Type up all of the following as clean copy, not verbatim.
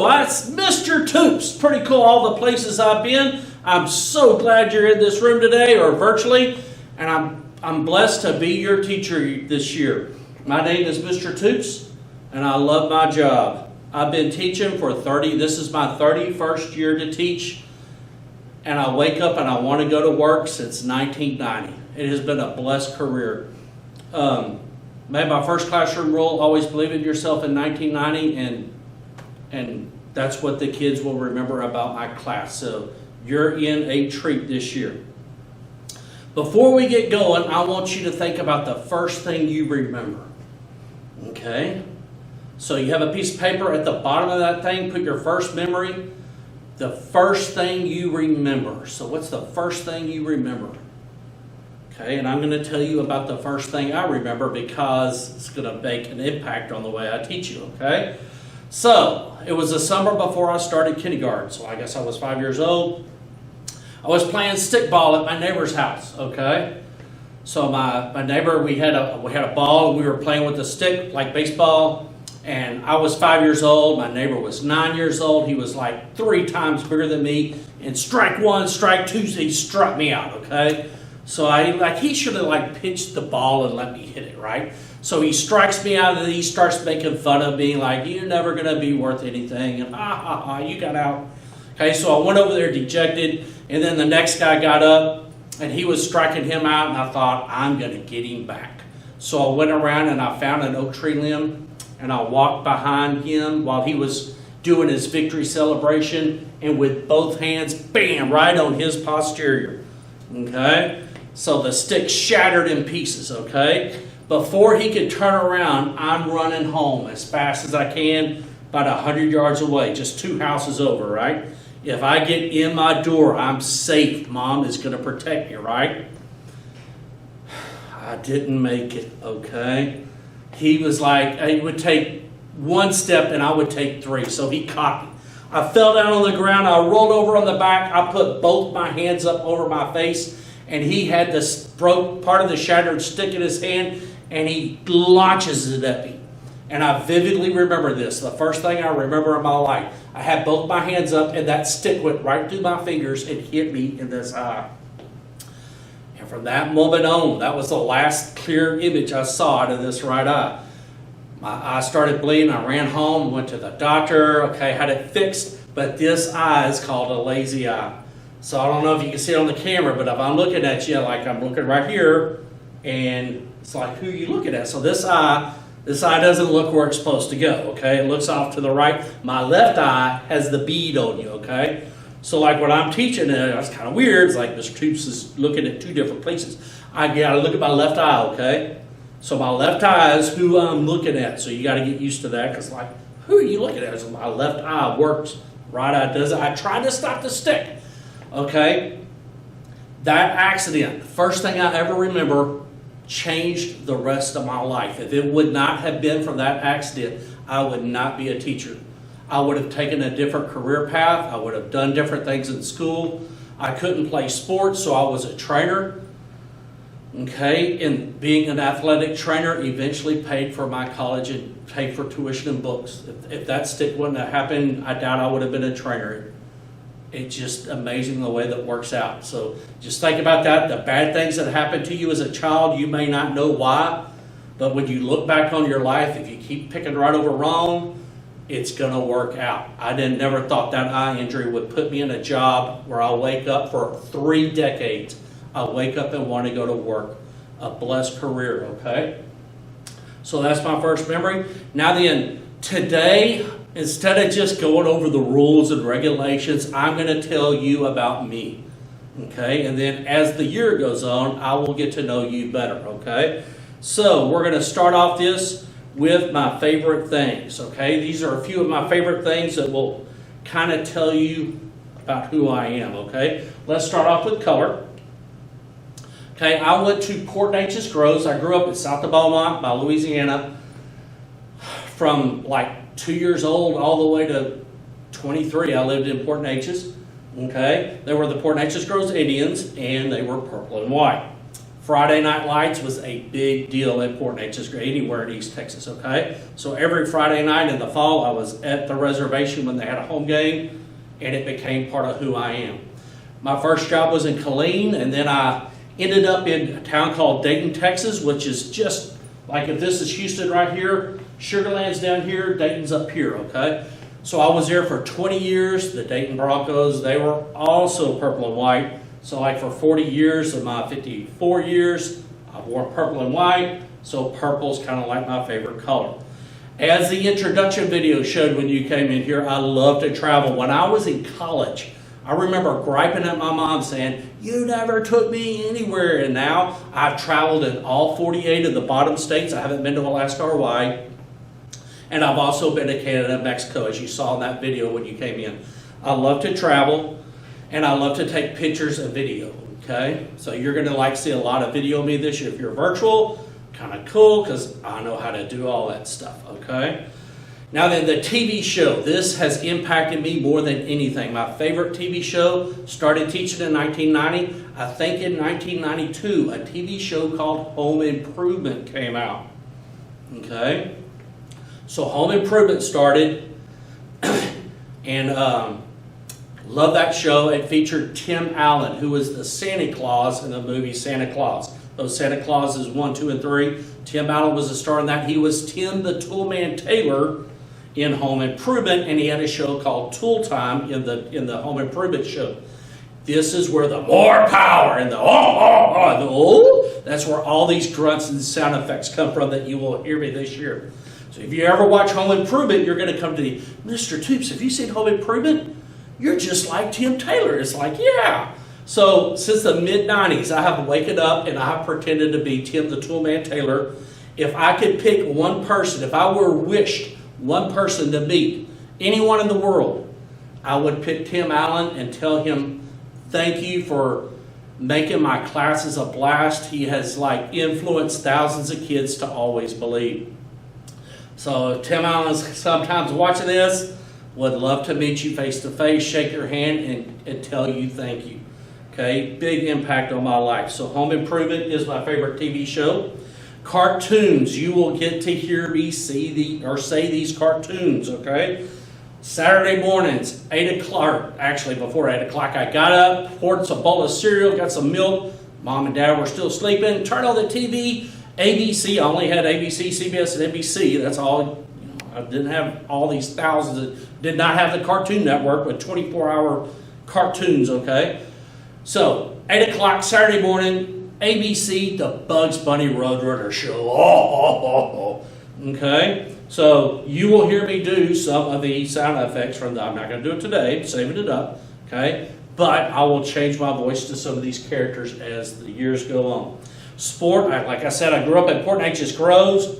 that's Mr. Toups. Pretty cool, all the places I've been. I'm so glad you're in this room today or virtually, and I'm blessed to be your teacher this year. My name is Mr. Toups, and I love my job. I've been teaching for this is my 31st year to teach, and I wake up and I want to go to work since 1990. It has been a blessed career. Made my first classroom rule, always believe in yourself in 1990, and that's what the kids will remember about my class. So you're in a treat this year. Before we get going, I want you to think about the first thing you remember. Okay? So you have a piece of paper at the bottom of that thing, put your first memory, the first thing you remember. So what's the first thing you remember? Okay, and I'm going to tell you about the first thing I remember because it's going to make an impact on the way I teach you, okay? So, it was the summer before I started kindergarten, so I guess I was 5 years old. I was playing stickball at my neighbor's house, okay? So my neighbor, we had a ball and we were playing with a stick like baseball, and I was 5 years old, my neighbor was 9 years old, he was like 3 times bigger than me, and strike one, strike two, he struck me out, okay? So he should have pitched the ball and let me hit it, right? So he strikes me out and he starts making fun of me like, you're never going to be worth anything, and you got out. Okay, so I went over there dejected, and then the next guy got up and he was striking him out, and I thought, I'm going to get him back. So I went around and I found an oak tree limb and I walked behind him while he was doing his victory celebration, and with both hands, bam, right on his posterior. Okay? So the stick shattered in pieces, okay? Before he could turn around, I'm running home as fast as I can, about 100 yards away, just 2 houses over, right? If I get in my door, I'm safe. Mom is going to protect me, right? I didn't make it, okay? He was like, he would take 1 step and I would take 3, so he caught me. I fell down on the ground, I rolled over on the back, I put both my hands up over my face, and he had this part of the shattered stick in his hand, and he launches it at me. And I vividly remember this, the first thing I remember in my life. I had both my hands up, and that stick went right through my fingers and hit me in this eye. And from that moment on, that was the last clear image I saw out of this right eye. My eye started bleeding, I ran home, went to the doctor, okay, had it fixed, but this eye is called a lazy eye. So I don't know if you can see it on the camera, but if I'm looking at you, like I'm looking right here, and it's like, who are you looking at? So this eye doesn't look where it's supposed to go, okay? It looks off to the right. My left eye has the bead on you, okay? So like when I'm teaching, it's kind of weird. It's like Mr. Toups is looking at 2 different places. I got to look at my left eye, okay? So my left eye is who I'm looking at. So you got to get used to that, because like, who are you looking at? So my left eye works, right eye doesn't. I tried to stop the stick. Okay, that accident, first thing I ever remember, changed the rest of my life. If it would not have been for that accident, I would not be a teacher. I would have taken a different career path. I would have done different things in school. I couldn't play sports, so I was a trainer. Okay, and being an athletic trainer eventually paid for my college and paid for tuition and books. If that stick wouldn't have happened, I doubt I would have been a trainer. It's just amazing the way that works out. So just think about that. The bad things that happened to you as a child, you may not know why, but when you look back on your life, if you keep picking right over wrong, it's going to work out. I never thought that eye injury would put me in a job where I'll wake up for 3 decades. I'll wake up and want to go to work. A blessed career, okay? So that's my first memory. Now then, today, instead of just going over the rules and regulations, I'm going to tell you about me, okay? And then as the year goes on, I will get to know you better, okay? So we're going to start off this with my favorite things, okay? These are a few of my favorite things that will kind of tell you about who I am, okay? Let's start off with color. Okay, I went to Port Neches Groves. I grew up in South of Beaumont by Louisiana from like 2 years old all the way to 23. I lived in Port Neches. Okay, they were the Port Neches Groves Indians, and they were purple and white. Friday Night Lights was a big deal in Port Neches, anywhere in East Texas, okay? So every Friday night in the fall, I was at the reservation when they had a home game, and it became part of who I am. My first job was in Killeen, and then I ended up in a town called Dayton, Texas, which is just like if this is Houston right here, Sugar Land's down here, Dayton's up here, okay? So I was there for 20 years. The Dayton Broncos, they were also purple and white. So like for 40 years of my 54 years, I wore purple and white. So purple's kind of like my favorite color. As the introduction video showed when you came in here, I love to travel. When I was in college, I remember griping at my mom saying, "You never took me anywhere." And now I've traveled in all 48 of the bottom states. I haven't been to Alaska or Hawaii. And I've also been to Canada and Mexico, as you saw in that video when you came in. I love to travel, and I love to take pictures and video, okay? So you're gonna like see a lot of video of me this year. If you're virtual, kind of cool, because I know how to do all that stuff, okay? Now then, the TV show. This has impacted me more than anything. My favorite TV show, started teaching in 1990. I think in 1992, a TV show called Home Improvement came out, okay? So Home Improvement started, and love that show. It featured Tim Allen, who was the Santa Claus in the movie Santa Claus. Those Santa Clauses 1, 2, and 3. Tim Allen was the star in that. He was Tim the Toolman Taylor in Home Improvement, and he had a show called Tool Time in the Home Improvement show. This is where the more power and the that's where all these grunts and sound effects come from that you will hear me this year. So if you ever watch Home Improvement, you're going to come to the, "Mr. Toups, have you seen Home Improvement? You're just like Tim Taylor." It's like, yeah. So since the mid-90s, I have waken up and I have pretended to be Tim the Toolman Taylor. If I could pick one person, if I were wished one person to meet, anyone in the world, I would pick Tim Allen and tell him, "Thank you for making my classes a blast." He has like influenced thousands of kids to always believe. So if Tim Allen's sometimes watching this, would love to meet you face to face, shake your hand, and tell you thank you. Okay, big impact on my life. So Home Improvement is my favorite TV show. Cartoons, you will get to hear me say these cartoons, okay? Saturday mornings, 8 o'clock, actually before 8 o'clock, I got up, poured some bowl of cereal, got some milk. Mom and Dad were still sleeping. Turned on the TV, ABC. I only had ABC, CBS, and NBC. That's all. I didn't have all these thousands. Did not have the Cartoon Network with 24-hour cartoons, okay? So, 8 o'clock Saturday morning, ABC, the Bugs Bunny Roadrunner show. Okay? So, you will hear me do some of the sound effects from I'm not going to do it today, I'm saving it up, okay? But I will change my voice to some of these characters as the years go on. Sport, like I said, I grew up in Port Neches Groves.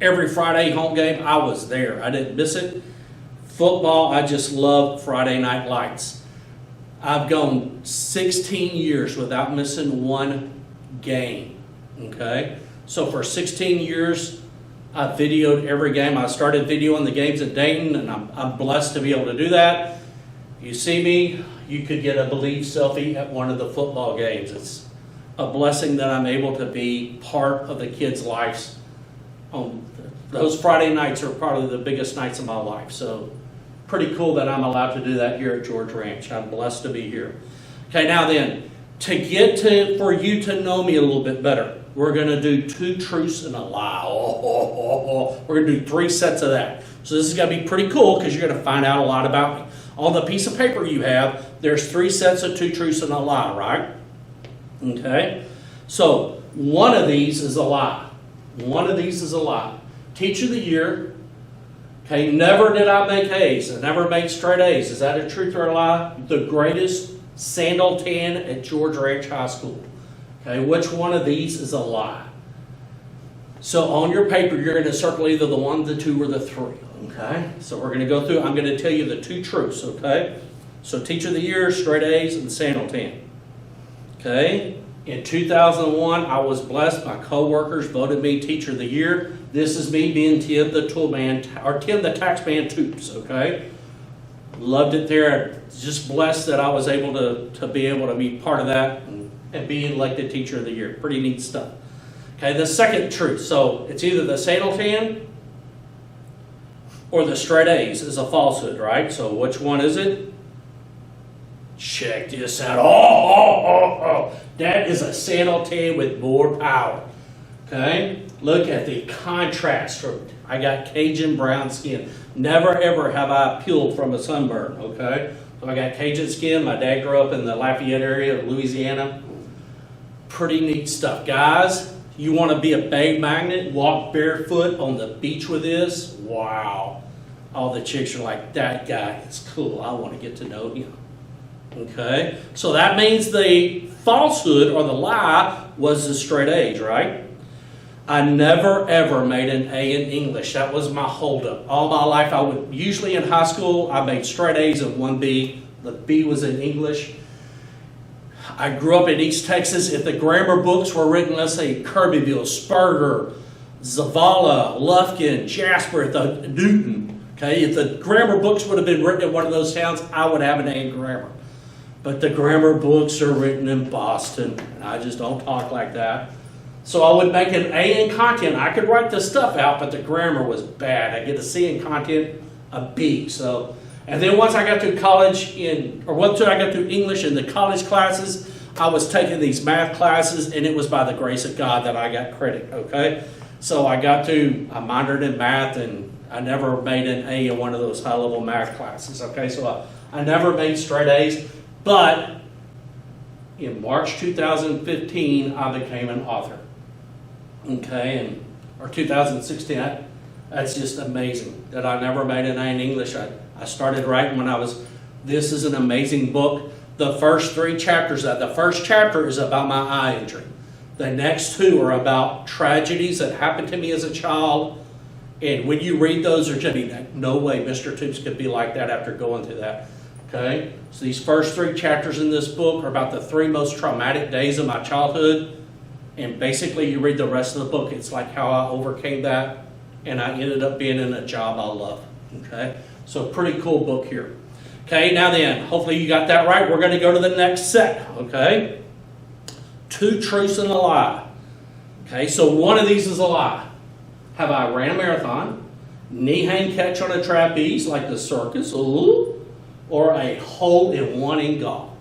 Every Friday home game, I was there. I didn't miss it. Football, I just love Friday Night Lights. I've gone 16 years without missing one game, okay? So for 16 years, I videoed every game. I started videoing the games at Dayton, and I'm blessed to be able to do that. You see me, you could get a Believe selfie at one of the football games. It's a blessing that I'm able to be part of the kids' lives. Those Friday nights are probably the biggest nights of my life. So pretty cool that I'm allowed to do that here at George Ranch. I'm blessed to be here. Okay, now then, for you to know me a little bit better, we're going to do 2 truths and a lie. We're going to do 3 sets of that. So this is going to be pretty cool because you're going to find out a lot about me. On the piece of paper you have, there's 3 sets of 2 truths and a lie, right? Okay? So one of these is a lie. One of these is a lie. Teacher of the year. Okay, never did I make A's. I never made straight A's. Is that a truth or a lie? The greatest sandal tan at George Ranch High School. Okay, which one of these is a lie? So on your paper, you're going to circle either the 1, the 2, or the 3. Okay, so we're going to go through. I'm going to tell you the 2 truths. Okay, so teacher of the year, straight A's, and sandal tan. Okay. In 2001, I was blessed. My co-workers voted me Teacher of the Year. This is me being Tim the Toolman, or Tim the Taxman Toups, okay? Loved it there. Just blessed that I was able to be part of that. And and be elected Teacher of the Year. Pretty neat stuff. Okay, the second truth. So it's either the sandal tan or the straight A's is a falsehood, right? So which one is it? Check this out. Oh. That is a sandal tan with more power. Okay? Look at the contrast. I got Cajun brown skin. Never ever have I peeled from a sunburn. Okay? So I got Cajun skin. My dad grew up in the Lafayette area of Louisiana. Pretty neat stuff. Guys, you want to be a bag magnet? Walk barefoot on the beach with this? Wow. All the chicks are like, that guy is cool. I want to get to know him. Okay? So that means the falsehood or the lie was the straight A's, right? I never ever made an A in English. That was my holdup. All my life, usually in high school, I made straight A's and one B. The B was in English. I grew up in East Texas. If the grammar books were written, let's say Kirbyville, Spurger, Zavala, Lufkin, Jasper, Newton, okay, if the grammar books would have been written in one of those towns, I would have an A in grammar. But the grammar books are written in Boston, and I just don't talk like that. So I would make an A in content. I could write the stuff out, but the grammar was bad. I get a C in content, a B. So, and then once I got to college once I got to English in the college classes, I was taking these math classes, and it was by the grace of God that I got credit, okay? So I minored in math, and I never made an A in one of those high-level math classes, okay? So I never made straight A's, but in March 2015, I became an author. Okay, or 2016, that's just amazing that I never made an A in English. I started writing when this is an amazing book. The first 3 chapters, the first chapter is about my eye injury. The next 2 are about tragedies that happened to me as a child. And when you read those, there's just no way Mr. Toups could be like that after going through that. Okay, so these first 3 chapters in this book are about the 3 most traumatic days of my childhood. And basically, you read the rest of the book. It's like how I overcame that, and I ended up being in a job I love. Okay, so pretty cool book here. Okay, now then, hopefully you got that right. We're going to go to the next set. Okay, 2 truths and a lie. Okay, so one of these is a lie. Have I ran a marathon, knee hang catch on a trapeze like the circus, or a hole-in-one in golf?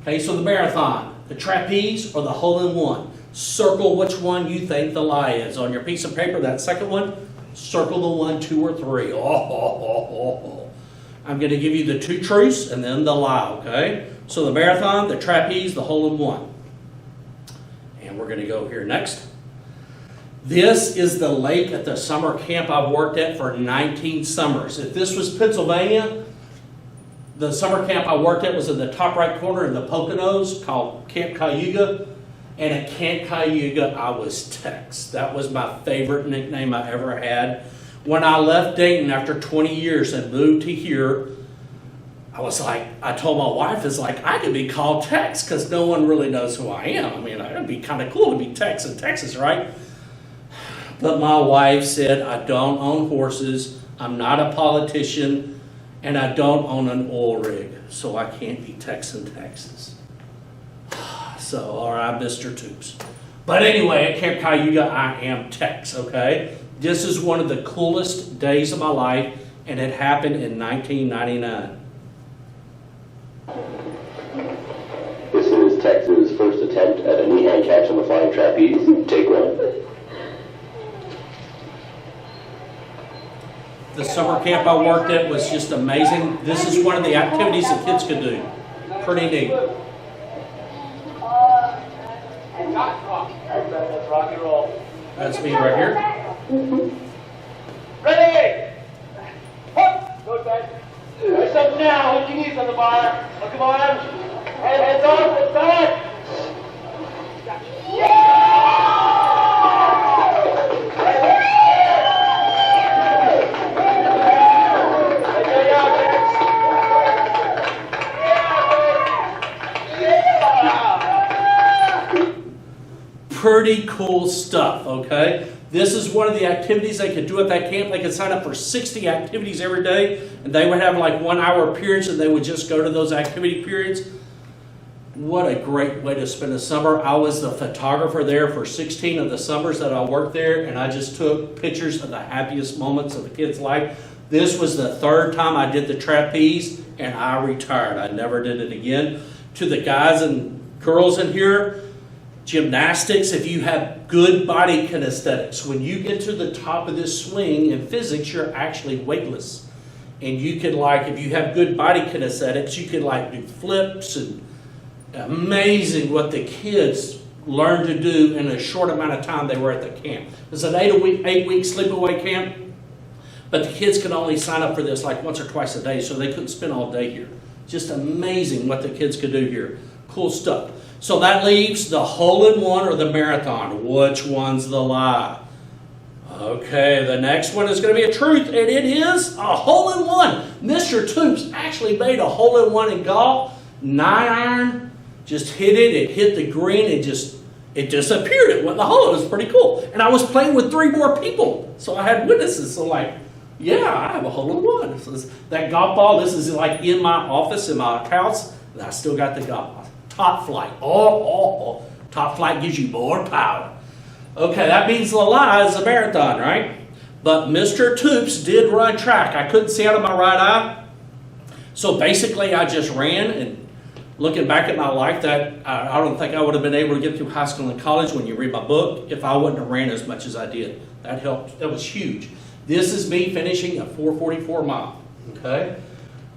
Okay, so the marathon, the trapeze, or the hole-in-one. Circle which one you think the lie is. On your piece of paper, that second one, circle the 1, 2, or 3. I'm going to give you the 2 truths and then the lie, okay? So the marathon, the trapeze, the hole-in-one. And we're going to go here next. This is the lake at the summer camp I've worked at for 19 summers. If this was Pennsylvania, the summer camp I worked at was in the top right corner in the Poconos called Camp Cayuga. And at Camp Cayuga, I was Tex. That was my favorite nickname I ever had. When I left Dayton after 20 years and moved to here, I told my wife, I could be called Tex because no one really knows who I am. I mean, it would be kind of cool to be Tex in Texas, right? But my wife said, I don't own horses, I'm not a politician, and I don't own an oil rig, so I can't be Tex in Texas. So, all right, Mr. Toups. But anyway, at Camp Cayuga, I am Tex, okay? This is one of the coolest days of my life, and it happened in 1999. This is Tex's first attempt at a knee hang catch on the flying trapeze. Take 1. The summer camp I worked at was just amazing. This is one of the activities the kids could do. Pretty neat. Let's rock and roll. That's me right here. Ready? Hook! Go back. Push up now. Hold your knees on the bar. Oh, come on. Hands off. It's back. Pretty cool stuff, okay? This is one of the activities they could do at that camp. They could sign up for 60 activities every day, and they would have like 1 hour periods, and they would just go to those activity periods. what a great way to spend a summer. I was the photographer there for 16 of the summers that I worked there, and I just took pictures of the happiest moments of the kids' life. This was the third time I did the trapeze, and I retired. I never did it again. To the guys and girls in here, gymnastics, if you have good body kinesthetics, when you get to the top of this swing in physics, you're actually weightless. And you can, like, if you have good body kinesthetics, you can like do flips, and amazing what the kids learned to do in a short amount of time they were at the camp. It's an 8-week sleepaway camp, but the kids could only sign up for this like once or twice a day, so they couldn't spend all day here. Just amazing what the kids could do here. Cool stuff. So that leaves the hole-in-one or the marathon. Which one's the lie? Okay, the next one is going to be a truth, and it is a hole-in-one. Mr. Toups actually made a hole-in-one in golf. 9-iron, just hit it. It hit the green. It disappeared. It went in the hole. It was pretty cool. And I was playing with 3 more people, so I had witnesses. So like, yeah, I have a hole-in-one. So that golf ball, this is like in my office, in my house, and I still got the golf ball. Top flight. Oh. Top flight gives you more power. Okay, that means the lie is a marathon, right? But Mr. Toups did run track. I couldn't see out of my right eye. So basically, I just ran, and looking back at my life, that I don't think I would have been able to get through high school and college when you read my book if I wouldn't have ran as much as I did. That helped. That was huge. This is me finishing a 4:44 mile. Okay?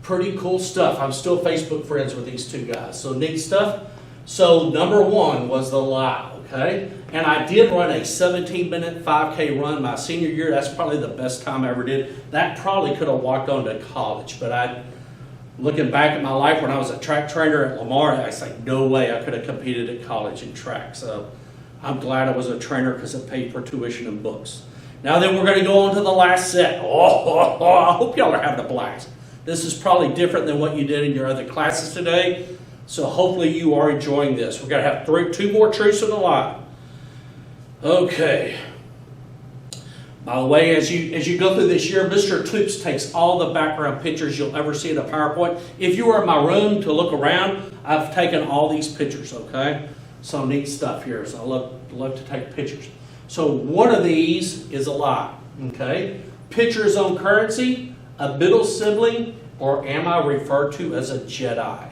Pretty cool stuff. I'm still Facebook friends with these 2 guys. So neat stuff. So number 1 was the lie. Okay? And I did run a 17-minute 5K run my senior year. That's probably the best time I ever did. That probably could have walked on to college. But looking back at my life when I was a track trainer at Lamar, I was like, no way I could have competed at college in track. So I'm glad I was a trainer because it paid for tuition and books. Now then, we're going to go on to the last set. I hope y'all are having a blast. This is probably different than what you did in your other classes today. So hopefully you are enjoying this. We're going to have 2 more truths and a lie. Okay. By the way, as you go through this year, Mr. Toups takes all the background pictures you'll ever see in a PowerPoint. If you were in my room to look around, I've taken all these pictures, okay? Some neat stuff here, so I love to take pictures. So one of these is a lie, okay? Pictures on currency, a middle sibling, or am I referred to as a Jedi?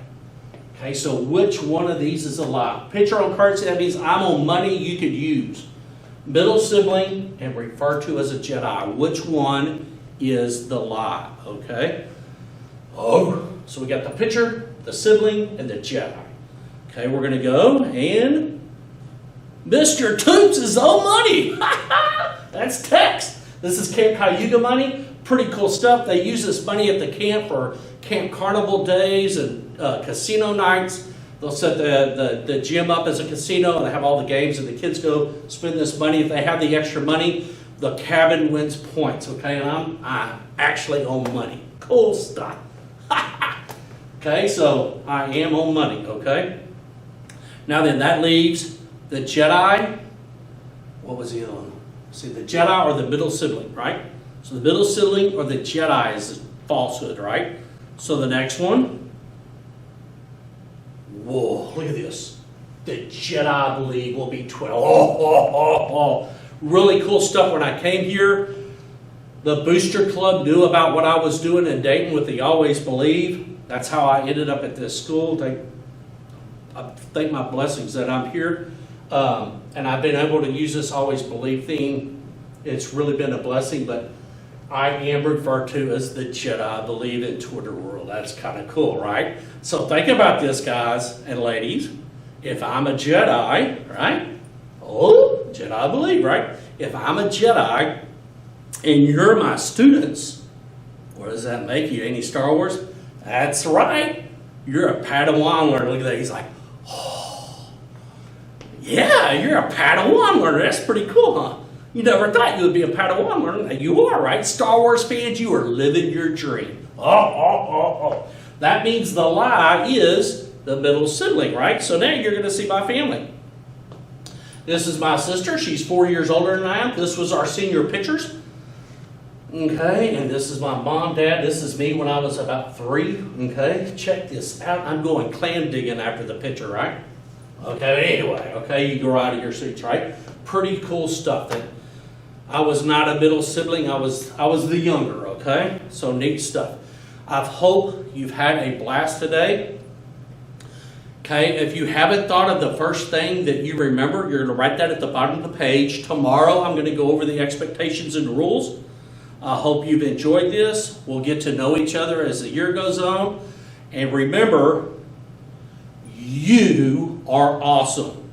Okay, so which one of these is a lie? Picture on currency, that means I'm on money you could use. Middle sibling and referred to as a Jedi. Which one is the lie? Okay. Oh, so we got the picture, the sibling, and the Jedi. Okay, we're going to go and Mr. Toups is on money. That's text. This is Camp Cayuga money. Pretty cool stuff. They use this money at the camp for Camp Carnival days and casino nights. They'll set the gym up as a casino, and they have all the games, and the kids go spend this money. If they have the extra money, the cabin wins points, okay? And I'm actually on money. Cool stuff. Okay, so I am on money, okay? Now then, that leaves the Jedi. What was the other one? See, the Jedi or the middle sibling, right? So the middle sibling or the Jedi is falsehood, right? So the next one. Whoa, look at this. The Jedi, I believe, will be 12. Really cool stuff. When I came here, the Booster Club knew about what I was doing in Dayton with the Always Believe. That's how I ended up at this school. I thank my blessings that I'm here. And I've been able to use this Always Believe theme. It's really been a blessing, but I am referred to as the Jedi, I believe, in Twitter world. That's kind of cool, right? So think about this, guys and ladies. If I'm a Jedi, right? Oh, Jedi, I believe, right? If I'm a Jedi and you're my students, what does that make you? Any Star Wars? That's right. You're a Padawan learner. Look at that. He's like, oh, yeah, you're a Padawan learner. That's pretty cool, huh? You never thought you would be a Padawan learner. You are, right? Star Wars fans, you are living your dream. That means the lie is the middle sibling, right? So now you're going to see my family. This is my sister. She's 4 years older than I am. This was our senior pictures. Okay, and this is my mom, dad. This is me when I was about 3. Okay, check this out. I'm going clam digging after the picture, right? Okay, anyway, okay, you grow out of your seats, right? Pretty cool stuff. That I was not a middle sibling. I was the younger. Okay, so neat stuff. I hope you've had a blast today. Okay, if you haven't thought of the first thing that you remember, you're going to write that at the bottom of the page. Tomorrow, I'm going to go over the expectations and rules. I hope you've enjoyed this. We'll get to know each other as the year goes on. And remember, you are awesome.